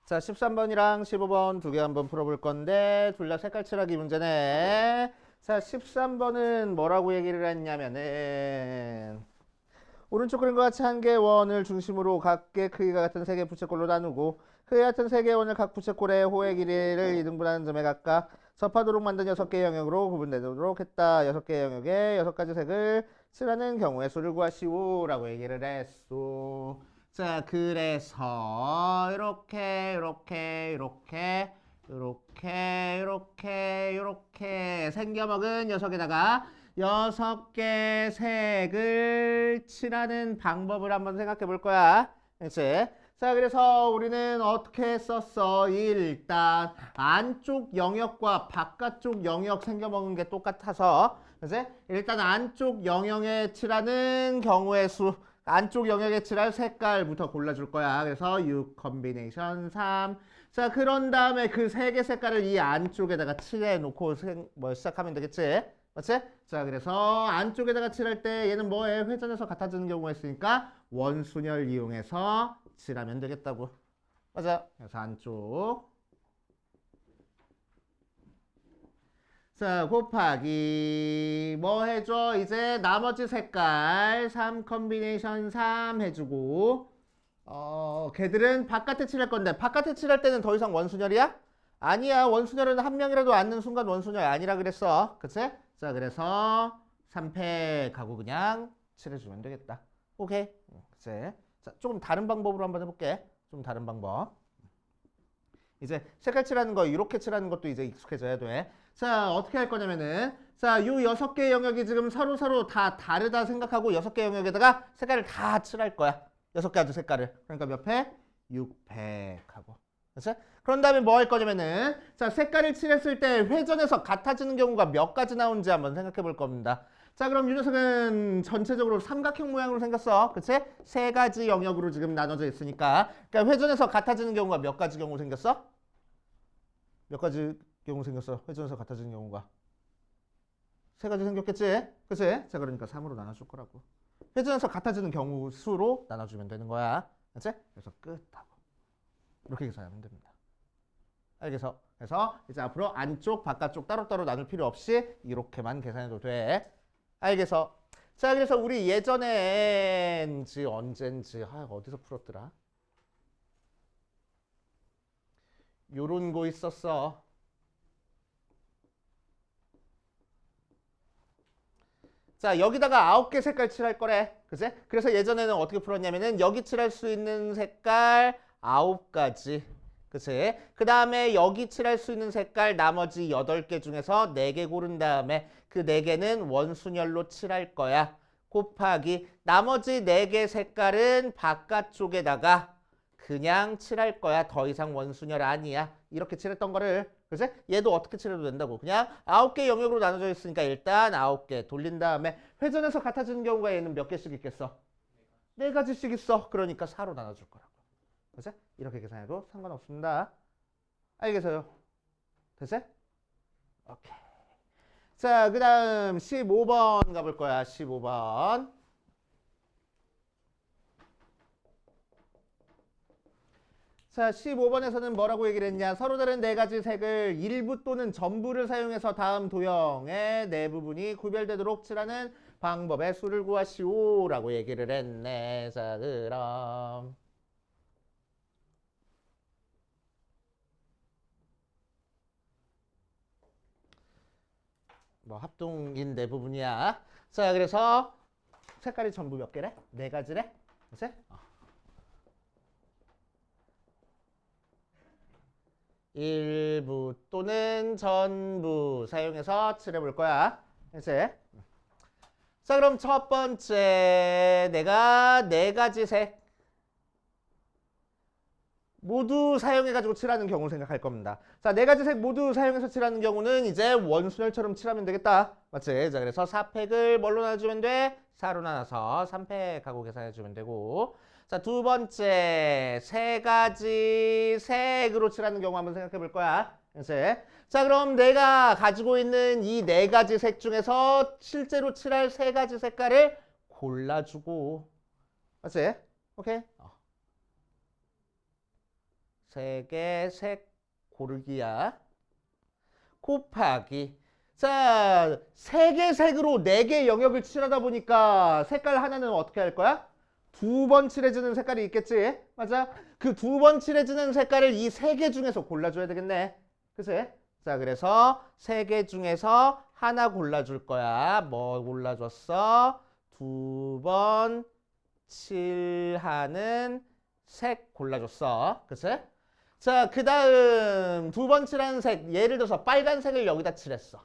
자, 13번이랑 15번 두 개 한번 풀어볼 건데 둘 다 색깔 칠하기 문제네. 자, 13번은 뭐라고 얘기를 했냐면은 오른쪽 그림과 같이 한 개의 원을 중심으로 각개 크기가 같은 세 개의 부채꼴로 나누고 크기 같은 세 개의 원을 각 부채꼴의 호의 길이를 2등분하는 점에 각각 접하도록 만든 6개의 영역으로 구분되도록 했다. 6개의 영역에 6가지 색을 칠하는 경우의 수를 구하시오라고 얘기를 했어. 자, 그래서 이렇게 생겨먹은 녀석에다가 6개 색을 칠하는 방법을 한번 생각해 볼 거야. 그렇지? 자, 그래서 우리는 어떻게 썼어? 일단 안쪽 영역과 바깥쪽 영역 생겨먹은 게 똑같아서, 그렇지? 일단 안쪽 영역에 칠하는 경우의 수, 안쪽 영역에 칠할 색깔부터 골라줄 거야. 그래서 6 컨비네이션 3. 자, 그런 다음에 그 세 개 색깔을 이 안쪽에다가 칠해 놓고 시작하면 되겠지? 맞지? 자, 그래서 안쪽에다가 칠할 때 얘는 뭐에 회전해서 같아지는 경우가 있으니까 원순열 이용해서 칠하면 되겠다고. 맞아. 그래서 안쪽. 자, 곱하기 뭐 해줘? 이제 나머지 색깔 3 컨비네이션 3 해주고 걔들은 바깥에 칠할 건데 바깥에 칠할 때는 더 이상 원순열이야? 아니야. 원순열은 한 명이라도 앉는 순간 원순열 아니라 그랬어. 그치? 자, 그래서 3팩 하고 그냥 칠해주면 되겠다. 오케이. 그치? 자, 조금 다른 방법으로 한번 해볼게. 좀 다른 방법. 이제 색깔 칠하는 거 이렇게 칠하는 것도 이제 익숙해져야 돼. 자, 어떻게 할 거냐면은 자, 요 6개 영역이 지금 서로 다 다르다 생각하고 6개 영역에다가 색깔을 다 칠할 거야. 6가지 색깔을. 그러니까 몇 팩? 6팩 하고. 그렇지? 그런 다음에 뭐 할 거냐면은 자, 색깔을 칠했을 때 회전해서 같아지는 경우가 몇 가지 나오는지 한번 생각해 볼 겁니다. 자, 그럼 이 녀석은 전체적으로 삼각형 모양으로 생겼어. 그치? 세 가지 영역으로 지금 나눠져 있으니까. 그러니까 회전해서 같아지는 경우가 몇 가지 경우 생겼어? 몇 가지 경우 생겼어? 회전해서 같아지는 경우가. 세 가지 생겼겠지? 그치? 자, 그러니까 3으로 나눠줄 거라고. 회전해서 같아지는 경우 수로 나눠주면 되는 거야. 그치? 그래서 끝하고. 이렇게 계산하면 됩니다. 알겠어? 그래서 이제 앞으로 안쪽, 바깥쪽 따로따로 나눌 필요 없이 이렇게만 계산해도 돼. 알겠어? 자, 그래서 우리 예전엔지 언젠지 어디서 풀었더라? 요런 거 있었어. 자, 여기다가 9개 색깔 칠할 거래. 그치? 그래서 예전에는 어떻게 풀었냐면은 여기 칠할 수 있는 색깔 9가지. 그치? 그 다음에 여기 칠할 수 있는 색깔 나머지 8개 중에서 4개 고른 다음에 그 4개는 원순열로 칠할 거야. 곱하기 나머지 4개 색깔은 바깥쪽에다가 그냥 칠할 거야. 더 이상 원순열 아니야. 이렇게 칠했던 거를. 그치? 얘도 어떻게 칠해도 된다고. 그냥 9개 영역으로 나눠져 있으니까 일단 9개 돌린 다음에 회전해서 같아지는 경우가 얘는 몇 개씩 있겠어? 4가지씩 있어. 그러니까 4로 나눠줄 거라고. 그치? 이렇게 계산해도 상관없습니다. 알겠어요? 됐지? 오케이. 자, 그 다음 15번 가볼 거야. 15번. 자, 15번에서는 뭐라고 얘기를 했냐? 서로 다른 4가지 색을 일부 또는 전부를 사용해서 다음 도형의 네 부분이 구별되도록 칠하는 방법의 수를 구하시오라고 얘기를 했네. 자, 그럼 뭐 합동인 네 부분이야. 자, 그래서 색깔이 전부 몇 개래? 4가지래? 그치? 일부 또는 전부 사용해서 칠해볼 거야. 그치? 자, 그럼 첫 번째 내가 4가지 색 모두 사용해가지고 칠하는 경우 생각할 겁니다. 자, 4가지 색 모두 사용해서 칠하는 경우는 이제 원순열처럼 칠하면 되겠다. 맞지? 자, 그래서 4팩을 뭘로 나눠주면 돼? 4로 나눠서 3팩 하고 계산해주면 되고. 자, 두 번째 3가지 색으로 칠하는 경우 한번 생각해 볼 거야. 그치? 자, 그럼 내가 가지고 있는 이 4가지 색 중에서 실제로 칠할 3가지 색깔을 골라주고. 맞지? 오케이? 세 개 색 고르기야. 곱하기. 자, 세 개 색으로 네 개 영역을 칠하다 보니까 색깔 하나는 어떻게 할 거야? 두 번 칠해주는 색깔이 있겠지? 맞아? 그 두 번 칠해주는 색깔을 이 세 개 중에서 골라줘야 되겠네. 그치? 자, 그래서 세 개 중에서 하나 골라줄 거야. 뭐 골라줬어? 두 번 칠하는 색 골라줬어. 그치? 자, 그 다음 두 번 칠하는 색. 예를 들어서 빨간색을 여기다 칠했어.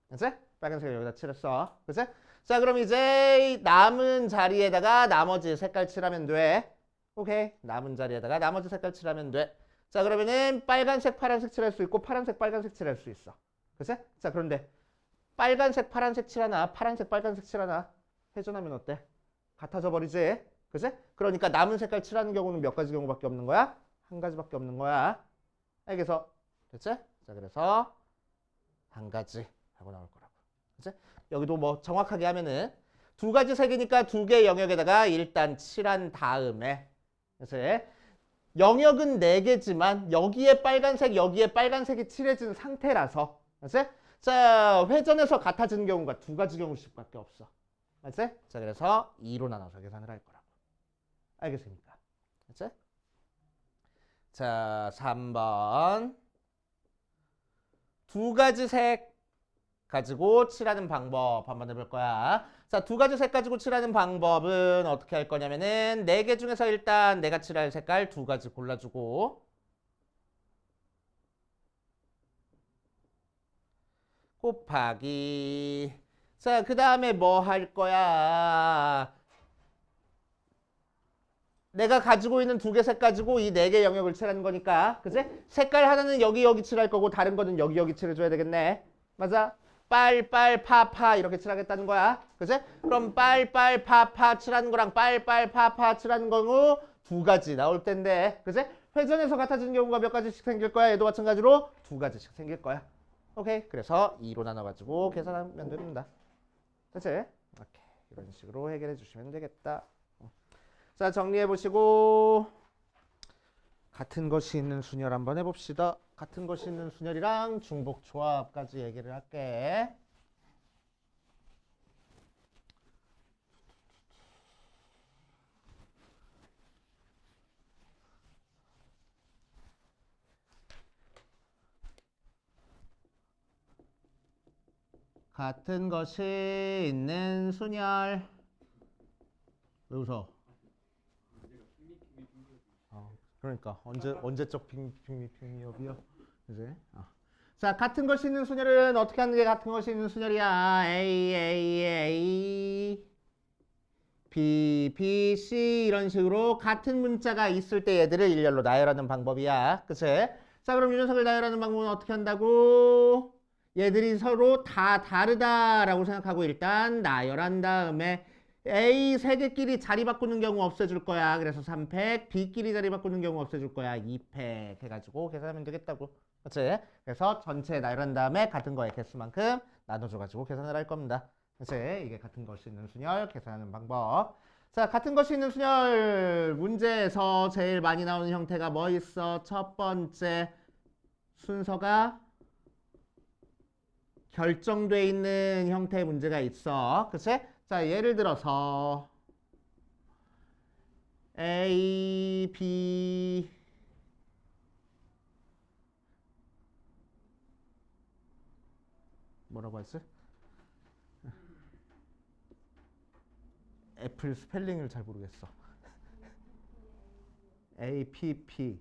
그치? 빨간색을 여기다 칠했어. 그치? 자, 그럼 이제 남은 자리에다가 나머지 색깔 칠하면 돼. 오케이. 남은 자리에다가 나머지 색깔 칠하면 돼. 자, 그러면은 빨간색, 파란색 칠할 수 있고 파란색, 빨간색 칠할 수 있어. 그치? 자, 그런데 빨간색, 파란색 칠하나 파란색, 빨간색 칠하나 회전하면 어때? 같아져 버리지? 그치? 그러니까 남은 색깔 칠하는 경우는 몇 가지 경우밖에 없는 거야? 한 가지밖에 없는 거야. 알겠어? 됐지? 자, 그래서 한 가지 하고 나올 거라고. 그치? 여기도 뭐 정확하게 하면은 두 가지 색이니까 두 개 영역에다가 일단 칠한 다음에 그치? 영역은 네 개지만 여기에 빨간색, 여기에 빨간색이 칠해진 상태라서 그치? 자, 회전해서 같아지는 경우가 두 가지 경우씩밖에 없어. 맞지? 자, 그래서 2로 나눠서 계산을 할 거라고. 알겠습니까? 맞지? 자, 3번. 두 가지 색 가지고 칠하는 방법 한번 해볼 거야. 자, 두 가지 색 가지고 칠하는 방법은 어떻게 할 거냐면은 네 개 중에서 일단 내가 칠할 색깔 두 가지 골라주고 곱하기. 자, 그 다음에 뭐 할 거야? 내가 가지고 있는 두 개 색 가지고 이 네 개 영역을 칠하는 거니까. 그치? 색깔 하나는 여기 여기 칠할 거고 다른 거는 여기 여기 칠해줘야 되겠네. 맞아? 빨빨 파파 이렇게 칠하겠다는 거야. 그치? 그럼 빨빨 파파 칠하는 거랑 빨빨 파파 칠하는 경우 두 가지 나올 텐데. 그치? 회전해서 같아지는 경우가 몇 가지씩 생길 거야? 얘도 마찬가지로 두 가지씩 생길 거야. 오케이? 그래서 2로 나눠가지고 계산하면 됩니다. 그치? 오케이. 이런 식으로 해결해 주시면 되겠다. 자, 정리해 보시고 같은 것이 있는 순열 한번 해봅시다. 같은 것이 있는 순열이랑 중복 조합까지 얘기를 할게. 같은 것이 있는 순열. 왜 웃어? 그러니까 언제적 핑미업이요? 이제. 자, 같은 것이 있는 순열은 어떻게 하는 게 같은 것이 있는 순열이야? A, B, B, C 이런 식으로 같은 문자가 있을 때 얘들을 일렬로 나열하는 방법이야. 그치? 자, 그럼 이 녀석을 나열하는 방법은 어떻게 한다고? 얘들이 서로 다 다르다라고 생각하고 일단 나열한 다음에 A 세 개끼리 자리 바꾸는 경우 없애줄 거야. 그래서 3팩, B끼리 자리 바꾸는 경우 없애줄 거야. 2팩 해가지고 계산하면 되겠다고. 그치? 그래서 전체 나열한 다음에 같은 거의 개수만큼 나눠줘가지고 계산을 할 겁니다. 그치? 이게 같은 것이 있는 순열 계산하는 방법. 자, 같은 것이 있는 순열 문제에서 제일 많이 나오는 형태가 뭐 있어? 첫 번째 순서가 결정돼 있는 형태의 문제가 있어. 그치? 자, 예를 들어서 A, B 뭐라고 했어? 애플 스펠링을 잘 모르겠어. A, P, P,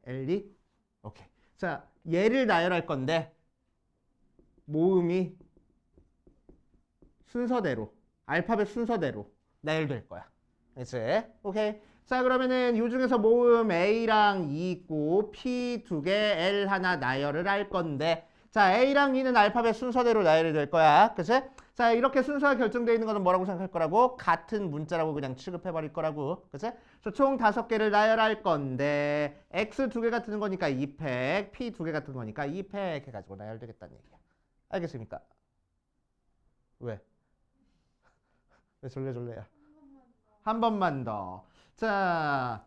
L, E? 오케이. 자, 얘를 나열할 건데 모음이 순서대로 알파벳 순서대로 나열될 거야. 그치? 오케이. 자, 그러면은 이 중에서 모음 A랑 E 있고 P 두 개, L 하나 나열을 할 건데 자, A랑 E는 알파벳 순서대로 나열이 될 거야. 그치? 자, 이렇게 순서가 결정되어 있는 거는 뭐라고 생각할 거라고? 같은 문자라고 그냥 취급해 버릴 거라고. 그치? 총 5개를 나열할 건데 X 두 개 같은 거니까 2팩, P 두 개 같은 거니까 2팩 해가지고 나열되겠다는 얘기야. 알겠습니까? 왜? 왜 졸래졸래야? 한 번만 더. 자,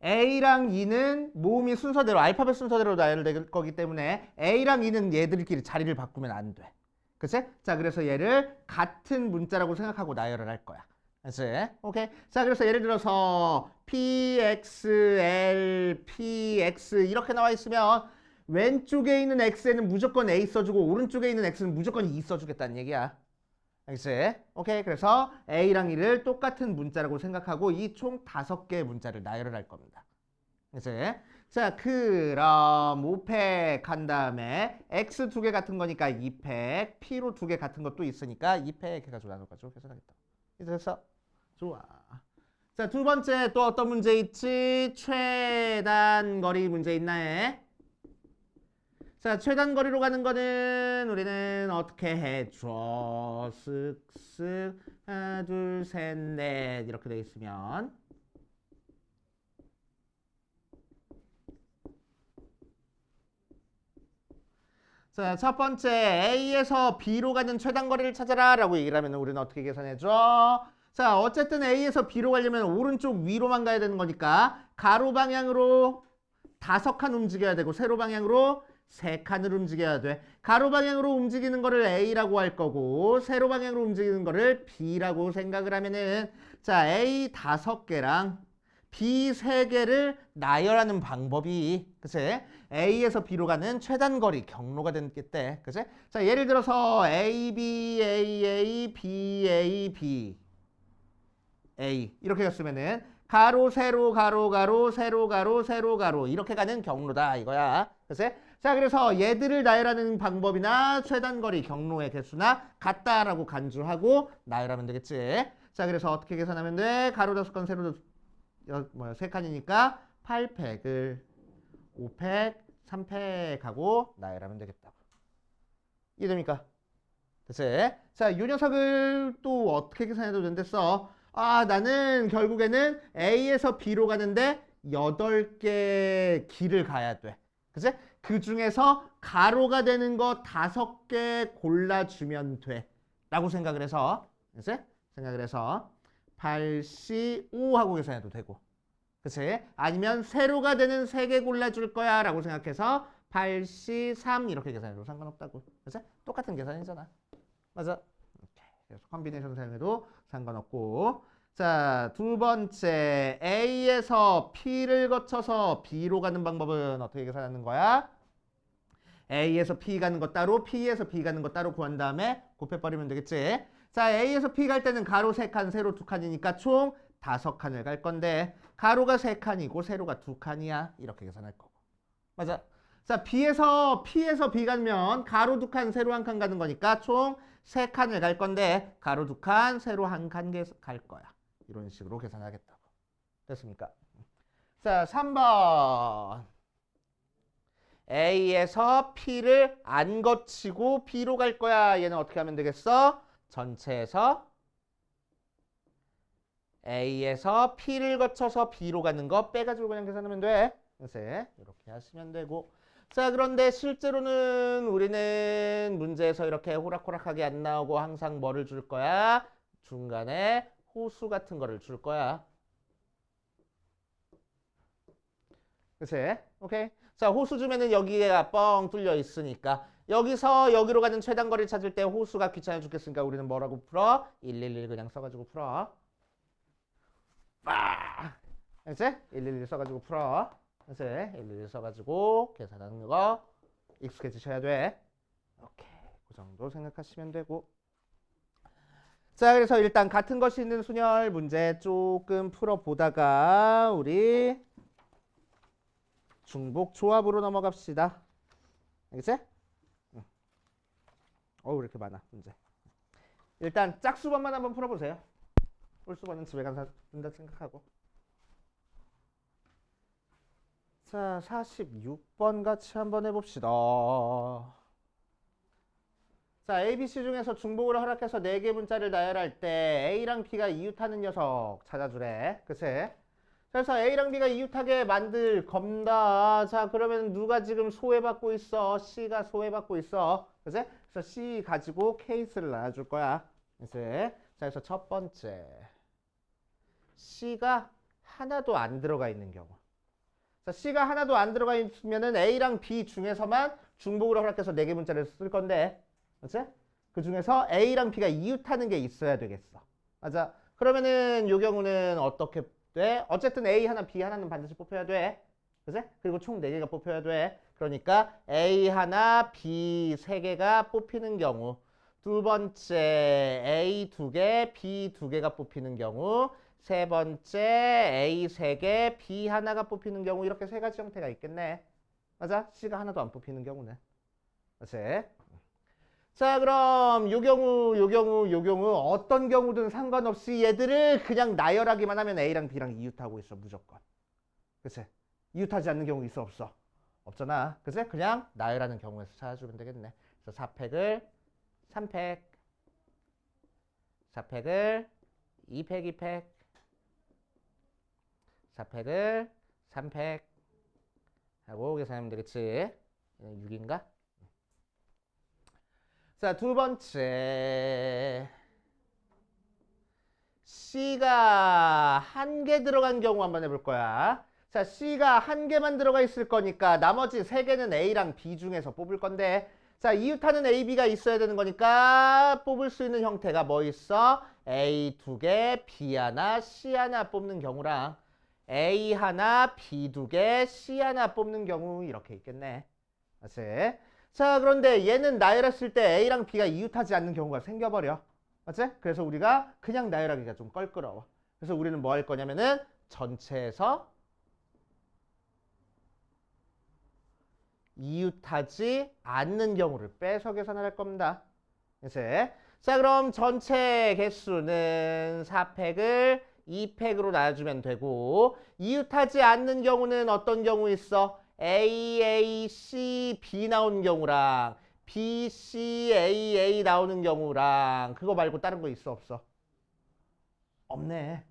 A랑 E는 모음이 순서대로 알파벳 순서대로 나열될 거기 때문에 A랑 E는 얘들끼리 자리를 바꾸면 안 돼. 그치? 자, 그래서 얘를 같은 문자라고 생각하고 나열을 할 거야. 그치? 오케이. 자, 그래서 예를 들어서 PXL, PX 이렇게 나와 있으면 왼쪽에 있는 X에는 무조건 A 써주고 오른쪽에 있는 X는 무조건 E 써주겠다는 얘기야. 알겠지? 오케이. 그래서 A랑 E를 똑같은 문자라고 생각하고 이 총 5개의 문자를 나열을 할 겁니다. 알겠지? 자, 그럼 5팩 한 다음에 X 2개 같은 거니까 2팩, P로 2개 같은 것도 있으니까 2팩 해가지고 나눠가지고 계산하겠다. 이제 됐어? 좋아. 자, 두 번째 또 어떤 문제 있지? 최단 거리 문제 있나 해? 자, 최단 거리로 가는 거는 우리는 어떻게 해줘? 쓱쓱 하나, 둘, 셋, 넷 이렇게 돼 있으면 자, 첫 번째 A에서 B로 가는 최단 거리를 찾아라 라고 얘기를 하면 우리는 어떻게 계산해줘? 자, 어쨌든 A에서 B로 가려면 오른쪽 위로만 가야 되는 거니까 가로 방향으로 5칸 움직여야 되고 세로 방향으로 3칸을 움직여야 돼. 가로 방향으로 움직이는 거를 A라고 할 거고 세로 방향으로 움직이는 거를 B라고 생각을 하면은 자, A 5개랑 B 3개를 나열하는 방법이 그치? A에서 B로 가는 최단 거리 경로가 됐겠대. 그치? 자, 예를 들어서 A, B, A, A, B, A, B, A 이렇게 갔으면은 가로, 세로, 가로, 가로, 세로, 가로, 세로, 가로 이렇게 가는 경로다 이거야. 그치? 자, 그래서 얘들을 나열하는 방법이나 최단 거리 경로의 개수나 같다라고 간주하고 나열하면 되겠지. 자, 그래서 어떻게 계산하면 돼? 가로 5건, 세로 3칸이니까 8팩을 5팩, 3팩하고 나열하면 되겠다고. 이해됩니까? 됐지? 자, 이 녀석을 또 어떻게 계산해도 된댔어? 아, 나는 결국에는 A에서 B로 가는데 8개 길을 가야 돼. 그치? 그 중에서 가로가 되는 거 5개 골라주면 돼. 라고 생각을 해서, 그치? 생각을 해서 8C5 하고 계산해도 되고. 그치? 아니면 세로가 되는 3개 골라줄 거야 라고 생각해서 8C3 이렇게 계산해도 상관없다고. 그치? 똑같은 계산이잖아. 맞아. 그래서 컴비네이션 사용해도 상관없고. 자, 두 번째 A에서 P를 거쳐서 B로 가는 방법은 어떻게 계산하는 거야? A에서 P 가는 거 따로, P에서 B 가는 거 따로 구한 다음에 곱해버리면 되겠지. 자, A에서 P 갈 때는 가로 3칸, 세로 2칸이니까 총 5칸을 갈 건데 가로가 3칸이고 세로가 2칸이야. 이렇게 계산할 거고. 맞아. 자, P에서 B 가면 가로 2칸, 세로 1칸 가는 거니까 총 3칸을 갈 건데 가로 2칸, 세로 1칸 갈 거야. 이런 식으로 계산하겠다고. 됐습니까? 자, 3번. A에서 P를 안 거치고 B로 갈 거야. 얘는 어떻게 하면 되겠어? 전체에서 A에서 P를 거쳐서 B로 가는 거 빼가지고 그냥 계산하면 돼. 그래서 이렇게 하시면 되고. 자, 그런데 실제로는 우리는 문제에서 이렇게 호락호락하게 안 나오고 항상 뭐를 줄 거야? 중간에 호수 같은 거를 줄 거야. 그치? 오케이. 자, 호수 주면은 여기가 뻥 뚫려 있으니까 여기서 여기로 가는 최단 거리를 찾을 때 호수가 귀찮아 죽겠으니까 우리는 뭐라고 풀어? 111 그냥 써가지고 풀어. 알지? 111 써가지고 풀어. 그치? 111 써가지고 계산하는 거 익숙해지셔야 돼. 오케이. 그 정도 생각하시면 되고. 자, 그래서 일단 같은 것이 있는 순열 문제 조금 풀어보다가 우리 중복 조합으로 넘어갑시다. 알겠지? 왜 이렇게 많아 문제. 일단 짝수번만 한번 풀어보세요. 홀수번은 집에 가서 푼다 생각하고. 자, 46번 같이 한번 해봅시다. 자, A, B, C 중에서 중복을 허락해서 4개 문자를 나열할 때 A랑 B가 이웃하는 녀석 찾아주래. 그치? 그래서 A랑 B가 이웃하게 만들 겁니다. 자, 그러면 누가 지금 소외받고 있어? C가 소외받고 있어. 그치? 그래서 C 가지고 케이스를 나눠줄 거야. 그치? 자, 그래서 첫 번째. C가 하나도 안 들어가 있는 경우. 자, C가 하나도 안 들어가 있으면은 A랑 B 중에서만 중복으로 허락해서 4개 문자를 쓸 건데, 그치? 그 중에서 A랑 B가 이웃하는 게 있어야 되겠어. 맞아. 그러면은 요 경우는 어떻게 돼? 어쨌든 A 하나, B 하나는 반드시 뽑혀야 돼. 그치? 그리고 총 4개가 뽑혀야 돼. 그러니까 A 하나, B 3개가 뽑히는 경우, 두 번째 A 2개, B 2개가 뽑히는 경우, 세 번째 A 3개, B 하나가 뽑히는 경우, 이렇게 3가지 형태가 있겠네. 맞아? C가 하나도 안 뽑히는 경우는. 그치? 자, 그럼 요 경우 어떤 경우든 상관없이 얘들을 그냥 나열하기만 하면 A랑 B랑 이웃하고 있어, 무조건. 그치? 이웃하지 않는 경우 있어, 없어? 없잖아. 그치? 그냥 나열하는 경우에서 찾아주면 되겠네. 그래서 4팩을 3팩, 4팩을 2팩, 2팩, 4팩을 3팩 하고 계산하면 되겠지. 6인가? 자, 두 번째. C가 1개 들어간 경우 한번 해볼 거야. 자, C가 1개만 들어가 있을 거니까 나머지 3개는 A랑 B 중에서 뽑을 건데, 자, 이웃하는 A, B가 있어야 되는 거니까 뽑을 수 있는 형태가 뭐 있어? A 2개, B 하나, C 하나 뽑는 경우랑 A 하나, B 2개, C 하나 뽑는 경우 이렇게 있겠네. 맞지? 자, 그런데 얘는 나열했을 때 A랑 B가 이웃하지 않는 경우가 생겨버려. 맞지? 그래서 우리가 그냥 나열하기가 좀 껄끄러워. 그래서 우리는 뭐 할 거냐면은 전체에서 이웃하지 않는 경우를 빼서 계산을 할 겁니다. 이제 자, 그럼 전체 개수는 4팩을 2팩으로 나눠주면 되고, 이웃하지 않는 경우는 어떤 경우 있어? A, A, C, B 나오는 경우랑 B, C, A, A 나오는 경우랑 그거 말고 다른 거 있어, 없어? 없네.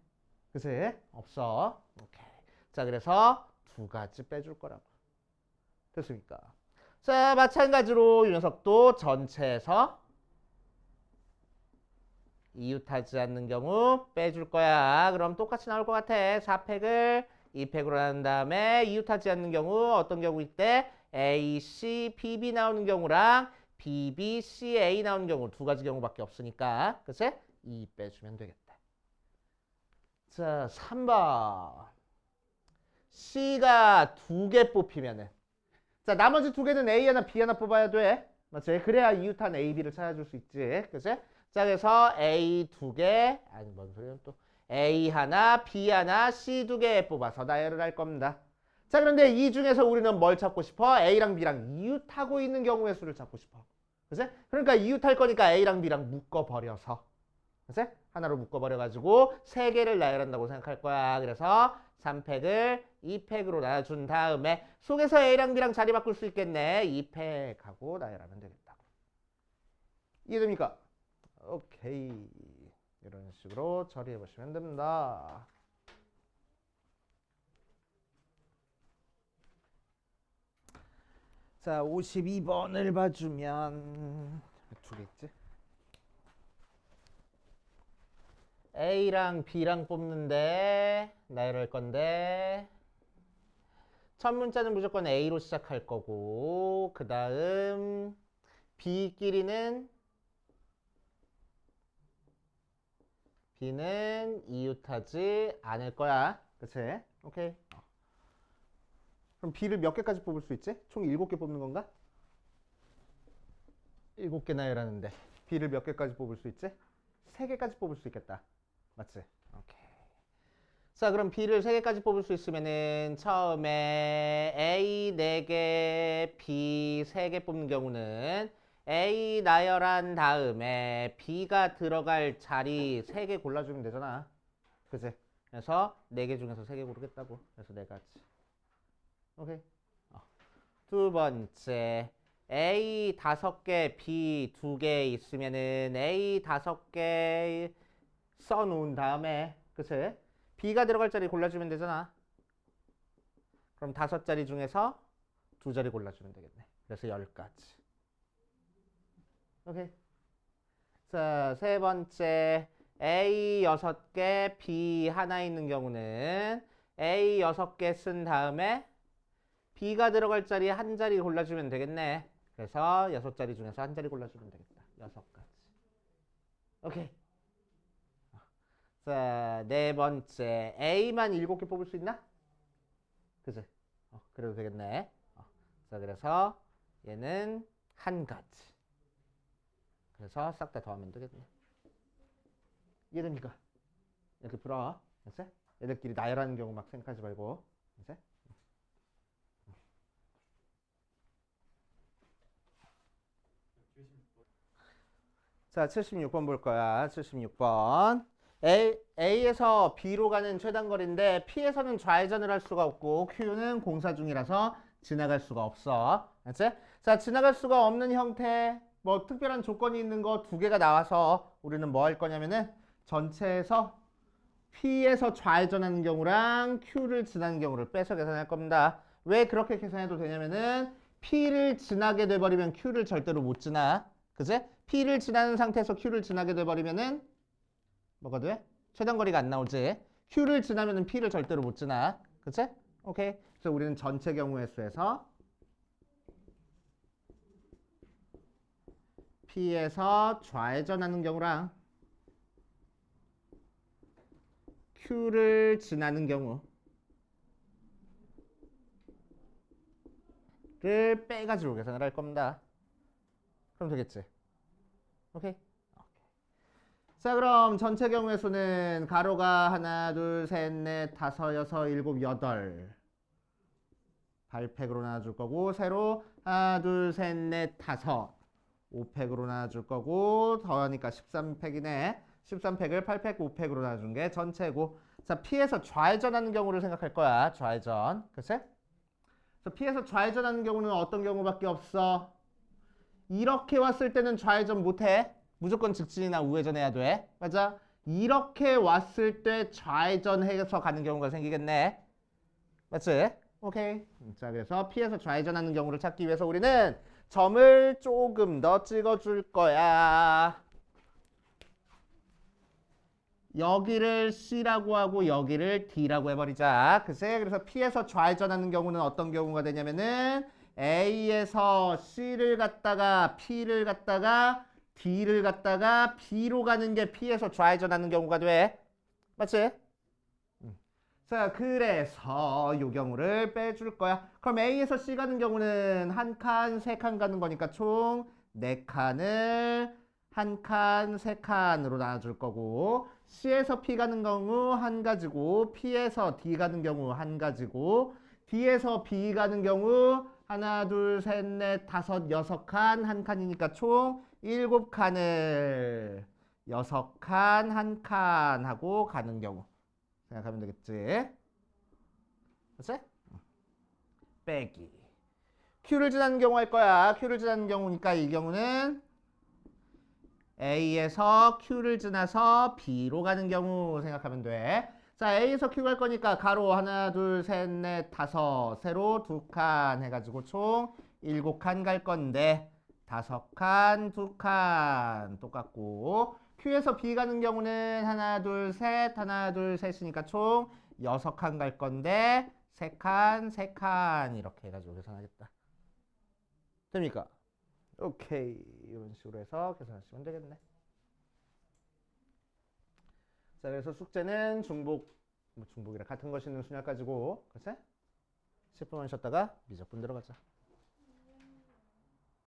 그치? 없어. 오케이. 자, 그래서 2가지 빼줄 거라고. 됐습니까? 자, 마찬가지로 이 녀석도 전체에서 이웃하지 않는 경우 빼줄 거야. 그럼 똑같이 나올 것 같아. 4팩을 2팩으로 한 다음에 이웃하지 않는 경우 어떤 경우 있대? A, C, B, B 나오는 경우랑 B, B, C, A 나오는 경우 2가지 경우밖에 없으니까. 그치? 2 빼주면 되겠다. 자, 3번. C가 2개 뽑히면은, 자, 나머지 2개는 A 하나, B 하나 뽑아야 돼. 맞지? 그래야 이웃한 A, B를 찾아줄 수 있지. 그치? 자, 그래서 A 2개, 아니, 뭔 소리야 또. A 하나, B 하나, C 2개 뽑아서 나열을 할 겁니다. 자, 그런데 이 중에서 우리는 뭘 찾고 싶어? A랑 B랑 이웃하고 있는 경우의 수를 찾고 싶어. 그치? 그러니까 이웃할 거니까 A랑 B랑 묶어버려서. 그치? 하나로 묶어버려가지고 3개를 나열한다고 생각할 거야. 그래서 3팩을 2팩으로 나눠준 다음에 속에서 A랑 B랑 자리 바꿀 수 있겠네. 2팩하고 나열하면 되겠다고. 이해됩니까? 오케이. 이런 식으로 처리해 보시면 됩니다. 자, 52번을 봐주면 2개 있지? A랑 B랑 뽑는데 나열할 건데 첫 문자는 무조건 A로 시작할 거고, 그 다음 B끼리는 B는 이웃하지 않을 거야. 그치? 오케이. 그럼 B를 몇 개까지 뽑을 수 있지? 총 7개 뽑는 건가? 7개 나열하는데 B를 몇 개까지 뽑을 수 있지? 3개까지 뽑을 수 있겠다. 맞지? 오케이. 자, 그럼 B를 3개까지 뽑을 수 있으면은 처음에 A 4개, B 3개 뽑는 경우는 A 나열한 다음에 B가 들어갈 자리 3개 골라주면 되잖아. 그치? 그래서 4개 중에서 3개 고르겠다고. 그래서 4가지. 오케이. 두 번째. A 5개, B 2개 있으면은 A 5개 써놓은 다음에, 그치? B가 들어갈 자리 골라주면 되잖아. 그럼 5자리 중에서 2자리 골라주면 되겠네. 그래서 10가지. 오케이. 자, 세 번째. A 6개, B 하나 있는 경우는 A 6개 쓴 다음에 B가 들어갈 자리에 한 자리 골라주면 되겠네. 그래서 6자리 중에서 한 자리 골라주면 되겠다. 6가지. 오케이. 자, 네 번째. A만 7개 뽑을 수 있나? 그지? 그래도 되겠네. 자, 그래서 얘는 한 가지. 그래서 싹 다 더하면 되겠네. 이해됩니까? 이렇게 풀어. 알았어? 얘들끼리 나열하는 경우 막 생각하지 말고. 알았어? 자, 76번 볼 거야. 76번. A에서 B로 가는 최단거리인데 P에서는 좌회전을 할 수가 없고 Q는 공사 중이라서 지나갈 수가 없어. 알았지? 자, 지나갈 수가 없는 형태, 뭐 특별한 조건이 있는 거 2개가 나와서 우리는 뭐 할 거냐면은 전체에서 P에서 좌회전하는 경우랑 Q를 지나는 경우를 빼서 계산할 겁니다. 왜 그렇게 계산해도 되냐면은 P를 지나게 돼버리면 Q를 절대로 못 지나. 그치? P를 지나는 상태에서 Q를 지나게 돼버리면은 뭐가 돼? 최단거리가 안 나오지. Q를 지나면은 P를 절대로 못 지나. 그치? 오케이. 그래서 우리는 전체 경우의 수에서 P에서 좌회전하는 경우랑 Q를 지나는 경우를 빼가지고 계산을 할 겁니다. 그럼 되겠지. 오케이. 자, 그럼 전체 경우의 수는 가로가 하나, 둘, 셋, 넷, 다섯, 여섯, 일곱, 여덟. 발팩으로 나눠줄 거고, 세로 하나, 둘, 셋, 넷, 다섯. 5팩으로 나눠줄 거고, 더하니까 13팩이네. 13팩을 8팩, 5팩으로 나눠준 게 전체고. 자, P에서 좌회전하는 경우를 생각할 거야. 좌회전. 그치? 그래서 P에서 좌회전하는 경우는 어떤 경우밖에 없어? 이렇게 왔을 때는 좌회전 못해. 무조건 직진이나 우회전해야 돼. 맞아? 이렇게 왔을 때 좌회전해서 가는 경우가 생기겠네. 맞지? 오케이. 자, 그래서 P에서 좌회전하는 경우를 찾기 위해서 우리는 점을 조금 더 찍어줄 거야. 여기를 C라고 하고 여기를 D라고 해버리자. 그치? 그래서 P에서 좌회전하는 경우는 어떤 경우가 되냐면은 A에서 C를 갔다가 P를 갔다가 D를 갔다가 B로 가는 게 P에서 좌회전하는 경우가 돼. 맞지? 자, 그래서 이 경우를 빼줄 거야. 그럼 A에서 C 가는 경우는 한 칸, 3칸 가는 거니까 총 4칸을 한 칸, 3칸으로 나눠줄 거고, C에서 P 가는 경우 한 가지고, P에서 D 가는 경우 한 가지고, D에서 B 가는 경우 하나, 둘, 셋, 넷, 다섯, 6칸, 한 칸이니까 총 7칸을 6칸, 한 칸 하고 가는 경우 생각하면 되겠지. 그치? 빼기. Q를 지나는 경우 할 거야. Q를 지나는 경우니까 이 경우는 A에서 Q를 지나서 B로 가는 경우 생각하면 돼. 자, A에서 Q 갈 거니까 가로 하나, 둘, 셋, 넷, 다섯, 세로 2칸 해가지고 총 7칸 갈 건데 5칸, 2칸 똑같고 Q에서 B 가는 경우는 하나, 둘, 셋, 하나, 둘, 셋이니까 총 6칸 갈 건데 3칸, 3칸 이렇게 해가지고 계산하겠다. 됩니까? 오케이. 이런 식으로 해서 계산하시면 되겠네. 자, 그래서 숙제는 중복이랑 같은 거 싣는 순열 가지고, 그치? 10분만 쉬었다가 미적분 들어가자.